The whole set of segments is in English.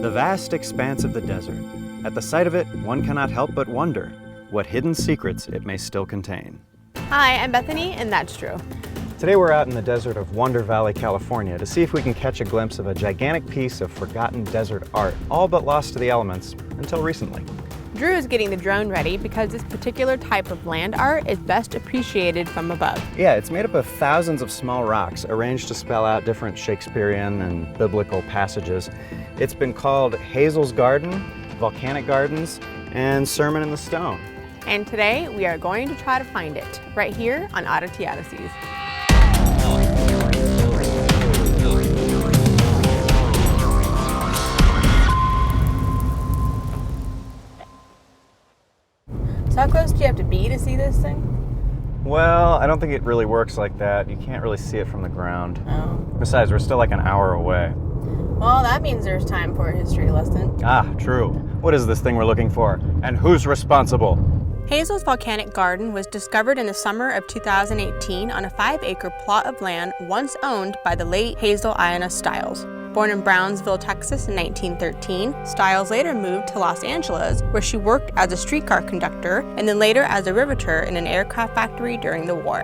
The vast expanse of the desert. At the sight of it, one cannot help but wonder what hidden secrets it may still contain. Hi, I'm Bethany, and that's true. Today we're out in the desert of Wonder Valley, California to see if we can catch a glimpse of a gigantic piece of forgotten desert art, all but lost to the elements until recently. Drew is getting the drone ready because this particular type of land art is best appreciated from above. Yeah, it's made up of thousands of small rocks arranged to spell out different Shakespearean and biblical passages. It's been called Hazel's Garden, Volcanic Gardens, and Sermon in the Stone. And today we are going to try to find it right here on Oddity Odysseys. So how close do you have to be to see this thing? Well, I don't think it really works like that. You can't really see it from the ground. Oh. Besides, we're still like an hour away. Well, that means there's time for a history lesson. Ah, true. What is this thing we're looking for? And who's responsible? Hazel's Volcanic Garden was discovered in the summer of 2018 on a 5-acre plot of land once owned by the late Hazel Ina Stiles. Born in Brownsville, Texas in 1913, Stiles later moved to Los Angeles, where she worked as a streetcar conductor and then later as a riveter in an aircraft factory during the war.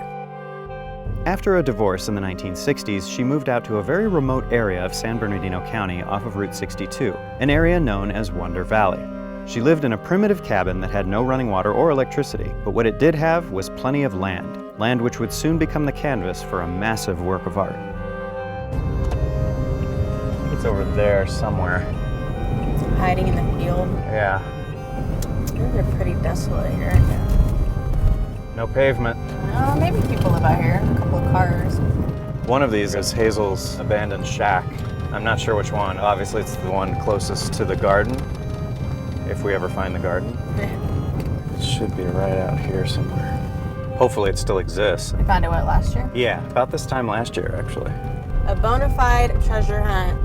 After a divorce in the 1960s, she moved out to a very remote area of San Bernardino County off of Route 62, an area known as Wonder Valley. She lived in a primitive cabin that had no running water or electricity, but what it did have was plenty of land which would soon become the canvas for a massive work of art. I think it's over there somewhere. Hiding in the field. Yeah. They're pretty desolate here. No pavement. Oh, maybe people live out here. A couple of cars. One of these is Hazel's abandoned shack. I'm not sure which one. Obviously, it's the one closest to the garden, if we ever find the garden. It should be right out here somewhere. Hopefully it still exists. We found it, what, last year? Yeah, about this time last year, actually. A bona fide treasure hunt.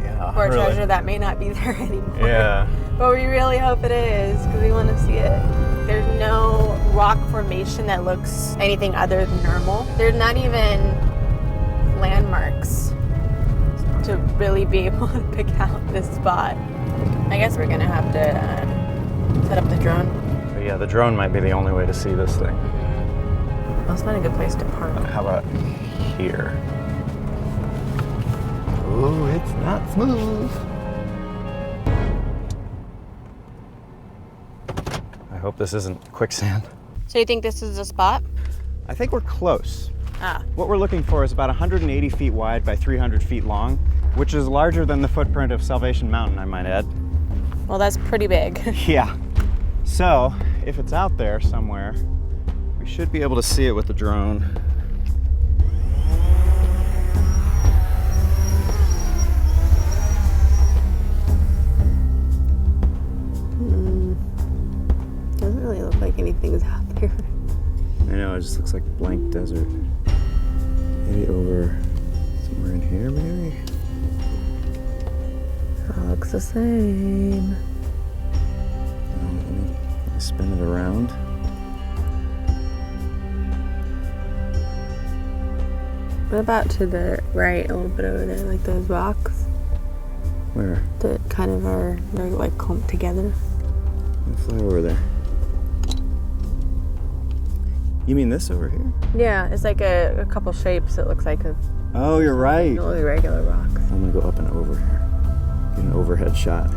Yeah, For a really. treasure that may not be there anymore. Yeah. But we really hope it is, because we want to see it. There's no rock formation that looks anything other than normal. There's not even landmarks to really be able to pick out this spot. I guess we're gonna have to set up the drone. But yeah, the drone might be the only way to see this thing. Well, it's not a good place to park. How about here? Ooh, it's not smooth. I hope this isn't quicksand. So you think this is the spot? I think we're close. Ah. What we're looking for is about 180 feet wide by 300 feet long, which is larger than the footprint of Salvation Mountain, I might add. Well, that's pretty big. Yeah. So, if it's out there somewhere, we should be able to see it with the drone. Doesn't really look like anything's out there. I know, it just looks like blank desert. Maybe over somewhere in here, maybe? All looks the same. Let me spin it around. What about to the right, a little bit over there, like those rocks Where? that kind of are, they're like clumped together? Let's fly over there. You mean this over here? Yeah, it's like a couple shapes. It looks like a Oh, you're right. really regular rocks. I'm gonna go up and over here. Get an overhead shot.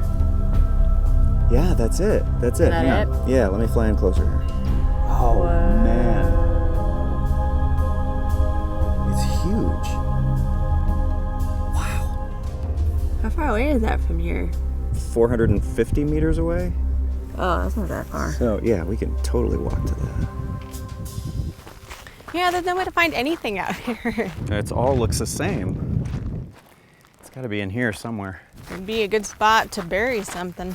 Yeah, that's it. That's it. Is that Hang on. Yeah, let me fly in closer here. Oh, Whoa. man. It's huge. Wow. How far away is that from here? 450 meters away? Oh, that's not that far. So, yeah, we can totally walk to that. Yeah, there's no way to find anything out here. It all looks the same. It's gotta be in here somewhere. It'd be a good spot to bury something.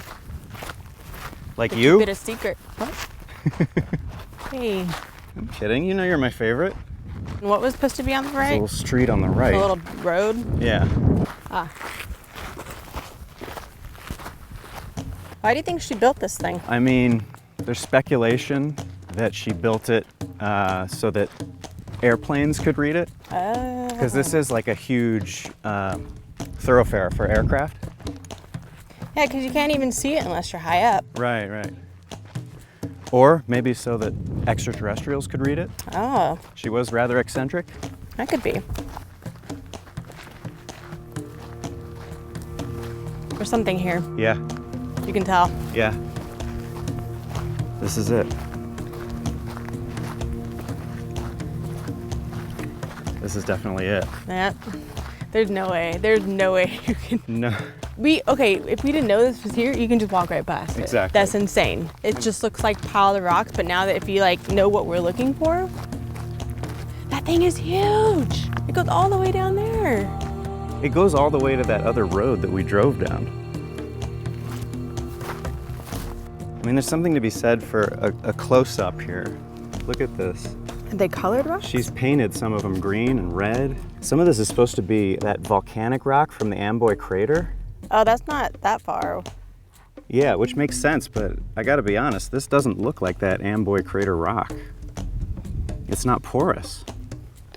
Like To you? keep it a secret. What? Hey. I'm kidding. You know you're my favorite. And what was supposed to be on the There's a right? little street on the right. A little road? Yeah. Ah. Why do you think she built this thing? I mean, there's speculation that she built it so that airplanes could read it. Because this is like a huge thoroughfare for aircraft. Yeah, because you can't even see it unless you're high up. Right, right. Or maybe so that extraterrestrials could read it. Oh, She was rather eccentric. that could be. There's something here. Yeah, You can tell. yeah. This is it. This is definitely it. Yeah. There's no way. There's no way you can. No. Okay, if we didn't know this was here, you can just walk right past it. Exactly. That's insane. It just looks like pile of rocks, but now that if you like know what we're looking for, that thing is huge. It goes all the way down there. It goes all the way to that other road that we drove down. I mean, there's something to be said for a close-up here. Look at this. Are they colored rocks? She's painted some of them green and red. Some of this is supposed to be that volcanic rock from the Amboy crater. Oh, that's not that far. Yeah, which makes sense, but I gotta be honest, this doesn't look like that Amboy crater rock. It's not porous.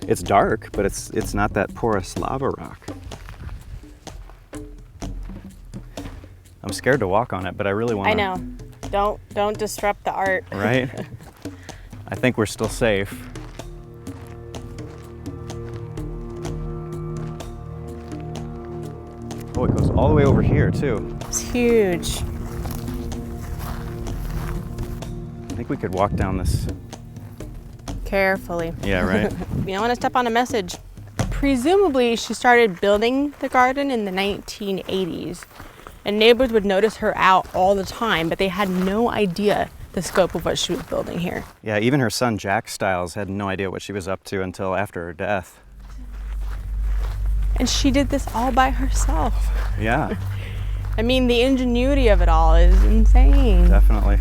It's dark, but it's not that porous lava rock. I'm scared to walk on it, but I really want to. I know. Don't disrupt the art. Right? I think we're still safe. Oh, it goes all the way over here, too. It's huge. I think we could walk down this. Carefully. Yeah, right? You don't want to step on a message. Presumably, she started building the garden in the 1980s, and neighbors would notice her out all the time, but they had no idea the scope of what she was building here. Yeah, even her son, Jack Stiles, had no idea what she was up to until after her death. And she did this all by herself. Yeah, I mean, the ingenuity of it all is insane. definitely.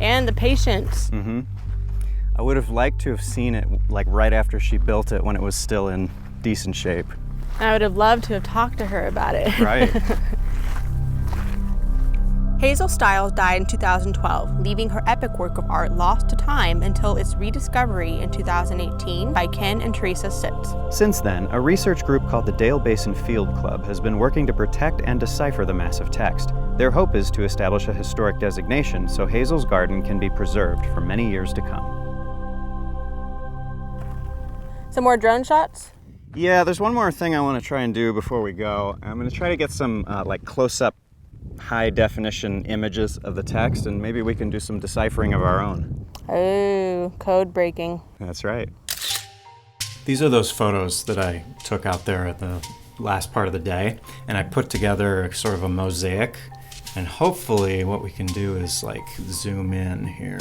And the patience. I would have liked to have seen it like right after she built it when it was still in decent shape. I would have loved to have talked to her about it. Right. Hazel Stiles died in 2012, leaving her epic work of art lost to time until its rediscovery in 2018 by Ken and Teresa Sitz. Since then, a research group called the Dale Basin Field Club has been working to protect and decipher the massive text. Their hope is to establish a historic designation so Hazel's garden can be preserved for many years to come. Some more drone shots? Yeah, there's one more thing I want to try and do before we go. I'm going to try to get some like close-up, high-definition images of the text, and maybe we can do some deciphering of our own. Oh, code breaking. That's right. These are those photos that I took out there at the last part of the day, and I put together sort of a mosaic, and hopefully what we can do is like zoom in here.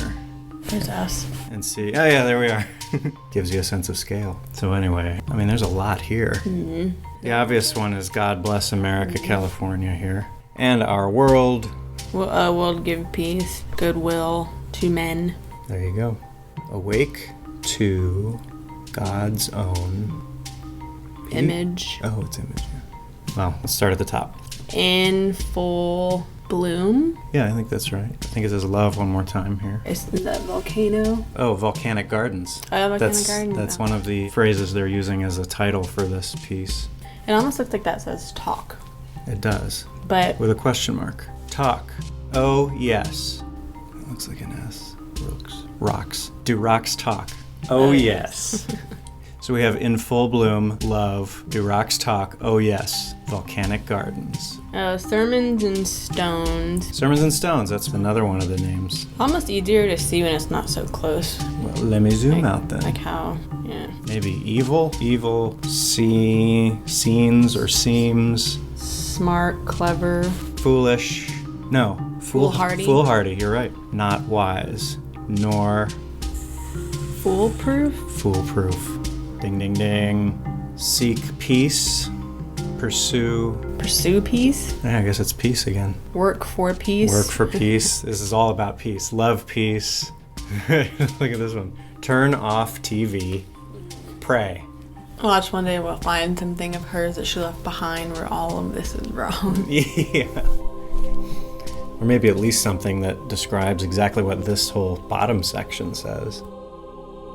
There's us. And see, oh yeah, there we are. Gives you a sense of scale. So anyway, I mean, there's a lot here. The obvious one is God Bless America, California here. And our world. World give peace, goodwill to men. There you go. Awake to God's own Image. Oh, it's image, yeah. Well, let's start at the top. In full bloom. Yeah, I think that's right. I think it says love one more time here. Is that volcano? Oh, Volcanic Gardens. Oh, Volcanic Gardens. That's one of the phrases they're using as a title for this piece. It almost looks like that says talk. It does. But With a question mark. Talk. Oh, yes. It looks like an S. Rocks. Do rocks talk? Oh, yes. So we have in full bloom, love, do rocks talk? Oh, yes. Volcanic Gardens. Sermons and Stones. Sermons and Stones, that's another one of the names. Almost easier to see when it's not so close. Well, let me zoom out then. Like how, yeah. Maybe evil, scenes or seams. Smart, clever. Foolish. No. Foolhardy. Foolhardy, you're right. Not wise. Nor Foolproof. foolproof. Ding, ding, ding. Seek peace. Pursue peace. I guess it's peace again. Work for peace. Work for peace. This is all about peace. Love peace. Look at this one. Turn off TV. Pray. Watch one day we'll find something of hers that she left behind where all of this is wrong. Yeah. Or maybe at least something that describes exactly what this whole bottom section says.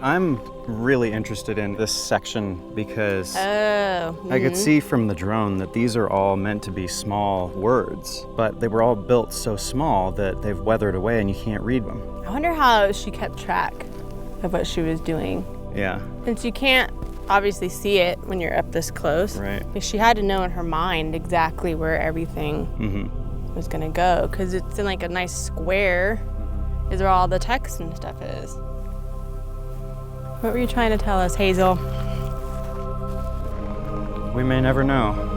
I'm really interested in this section because Oh. I could see from the drone that these are all meant to be small words, but they were all built so small that they've weathered away and you can't read them. I wonder how she kept track of what she was doing. Yeah. Since you can't obviously see it when you're up this close. Right. Like she had to know in her mind exactly where everything was gonna go, because it's in like a nice square is where all the text and stuff is. What were you trying to tell us, Hazel? We may never know.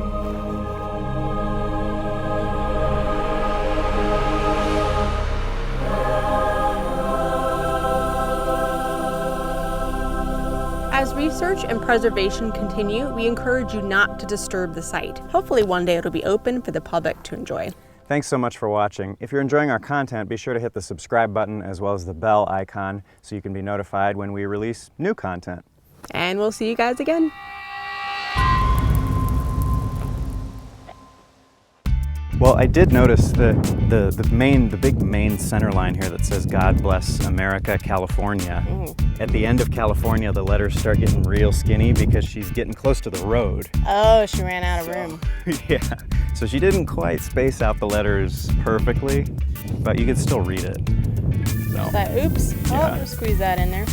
As research and preservation continue, we encourage you not to disturb the site. Hopefully one day it'll be open for the public to enjoy. Thanks so much for watching. If you're enjoying our content, be sure to hit the subscribe button as well as the bell icon so you can be notified when we release new content. And we'll see you guys again. Well, I did notice the big main center line here that says God bless America, California. At the end of California, the letters start getting real skinny because she's getting close to the road. Oh, she ran out of room. Yeah, so she didn't quite space out the letters perfectly, but you could still read it. So, Oops. Yeah. Oh, squeeze that in there.